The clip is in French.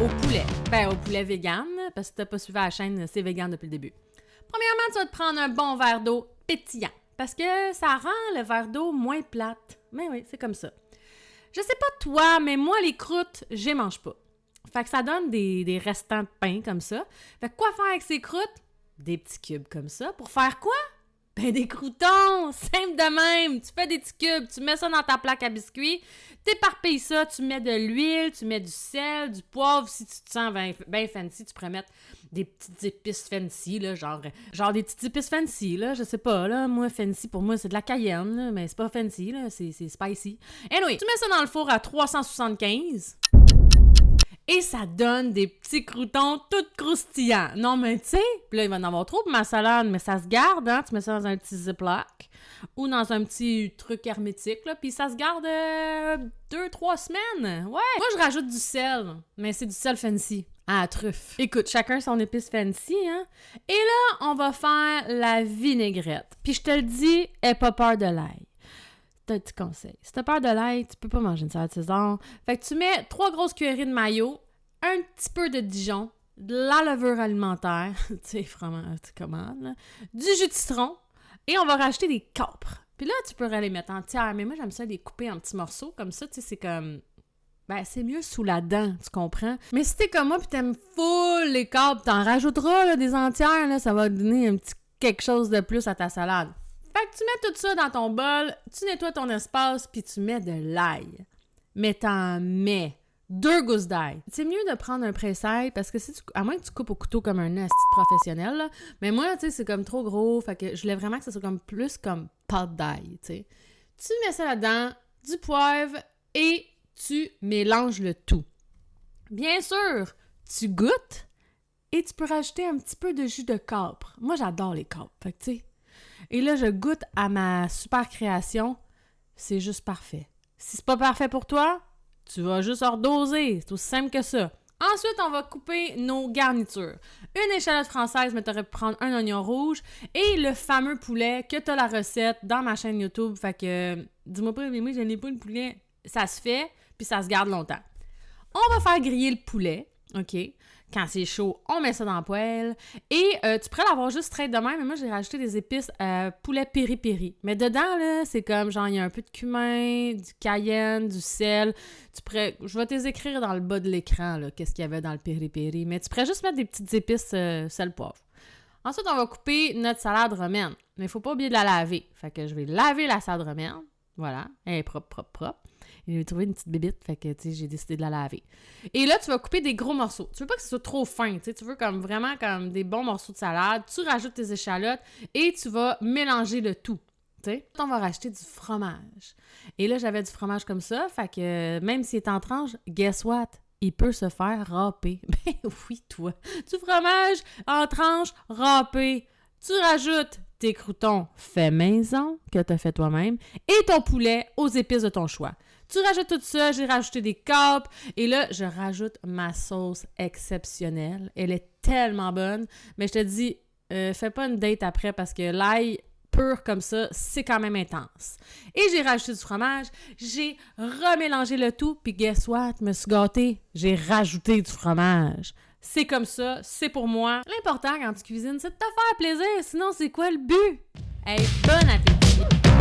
au poulet. Au poulet vegan, parce que t'as pas suivi la chaîne, c'est vegan depuis le début. Premièrement, tu vas te prendre un bon verre d'eau pétillant, parce que ça rend le verre d'eau moins plate. Mais oui, c'est comme ça. Je sais pas toi, mais moi, les croûtes, je les mange pas. Fait que ça donne des restants de pain comme ça. Fait que quoi faire avec ces croûtes? Des petits cubes comme ça. Pour faire quoi? Des croûtons! Simple de même! Tu fais des petits cubes, tu mets ça dans ta plaque à biscuits, t'éparpilles ça, tu mets de l'huile, tu mets du sel, du poivre. Si tu te sens bien fancy, tu pourrais mettre des petites épices fancy, là, genre des petites épices fancy, là, je sais pas, là. Moi, fancy, pour moi, c'est de la cayenne, là, mais c'est pas fancy, là, c'est spicy. Anyway, tu mets ça dans le four à 375. Et ça donne des petits croûtons tout croustillants. Non, mais tu sais, puis là, il va en avoir trop pour ma salade, mais ça se garde, hein? Tu mets ça dans un petit Ziploc ou dans un petit truc hermétique, là, puis ça se garde 2-3 semaines. Ouais! Moi, je rajoute du sel, mais c'est du sel fancy. Ah, truffe. Écoute, chacun son épice fancy, hein? Et là, on va faire la vinaigrette. Puis je te le dis, aie pas peur de l'ail. Un petit conseil. Si t'as peur de l'ail, tu peux pas manger une salade César. Fait que tu mets 3 grosses cuillerées de mayo, un petit peu de Dijon, de la levure alimentaire, tu sais, vraiment, tu commandes, là, du jus de citron, et on va rajouter des capres. Puis là, tu pourrais les mettre entières, mais moi, j'aime ça les couper en petits morceaux, comme ça, tu sais, c'est comme... c'est mieux sous la dent, tu comprends? Mais si t'es comme moi pis t'aimes full les capres, t'en rajouteras là, des entières, là, ça va donner un petit quelque chose de plus à ta salade. Fait que tu mets tout ça dans ton bol, tu nettoies ton espace, puis tu mets de l'ail. Mais t'en mets 2 gousses d'ail. C'est mieux de prendre un presse-ail, parce que si tu, à moins que tu coupes au couteau comme un asti professionnel, là, mais moi, tu sais, c'est comme trop gros, fait que je voulais vraiment que ça soit comme plus comme pâte d'ail, tu sais. Tu mets ça là-dedans, du poivre, et tu mélanges le tout. Bien sûr, tu goûtes, et tu peux rajouter un petit peu de jus de capre. Moi, j'adore les capres, fait que tu sais. Et là, je goûte à ma super création. C'est juste parfait. Si c'est pas parfait pour toi, tu vas juste redoser. C'est aussi simple que ça. Ensuite, on va couper nos garnitures. Une échalote française, mais t'aurais pu prendre un oignon rouge. Et le fameux poulet que t'as la recette dans ma chaîne YouTube. Fait que, dis-moi pas, mais moi, je n'ai pas le poulet. Ça se fait, puis ça se garde longtemps. On va faire griller le poulet, OK? Quand c'est chaud, on met ça dans la poêle. Et tu pourrais l'avoir juste straight de même, mais moi, j'ai rajouté des épices poulet piri-piri. Mais dedans, là, c'est comme, genre, il y a un peu de cumin, du cayenne, du sel. Je vais t'écrire dans le bas de l'écran, là, qu'est-ce qu'il y avait dans le piri-piri. Mais tu pourrais juste mettre des petites épices sel-poivre. Ensuite, on va couper notre salade romaine. Mais il faut pas oublier de la laver. Fait que je vais laver la salade romaine. Voilà, elle est propre. Et j'ai trouvé une petite bébite, fait que, tu sais, j'ai décidé de la laver. Et là, tu vas couper des gros morceaux. Tu veux pas que ce soit trop fin, tu sais, tu veux comme vraiment comme des bons morceaux de salade. Tu rajoutes tes échalotes et tu vas mélanger le tout, tu sais. On va rajouter du fromage. Et là, j'avais du fromage comme ça, fait que même s'il est en tranche, guess what? Il peut se faire râper. Ben oui, toi. Du fromage en tranche râpé. Tu rajoutes tes croûtons faits maison, que tu as fait toi-même, et ton poulet aux épices de ton choix. Tu rajoutes tout ça, j'ai rajouté des capres, et là, je rajoute ma sauce exceptionnelle. Elle est tellement bonne, mais je te dis, fais pas une date après, parce que l'ail pur comme ça, c'est quand même intense. Et j'ai rajouté du fromage, j'ai remélangé le tout, puis guess what? Je me suis gâtée, j'ai rajouté du fromage. C'est comme ça, c'est pour moi. L'important quand tu cuisines, c'est de te faire plaisir, sinon c'est quoi le but? Hey, bon appétit!